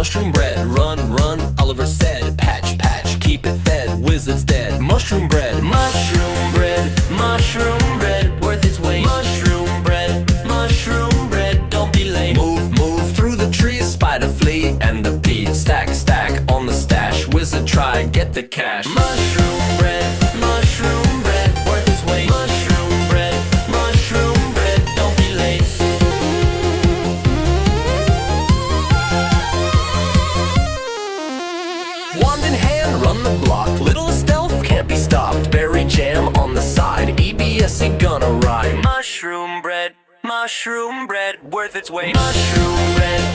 mushroom bread. Run, run, Oliver said. Patch, patch, keep it fed. Wizard's dead. Mushroom bread, mushroom bread, mushroom bread, worth its weight. Mushroom bread, don't be late. Move, move through the trees, spider flee and the pea. Stack, stack on the stash. Wizard try, get the cash. Mushroom bread, worth its weight. Mushroom bread, don't be late. Wand in hand, run the block. Little stealth can't be stopped. Berry jam on the side. EBS gonna ride. Mushroom bread, worth its weight. Mushroom bread,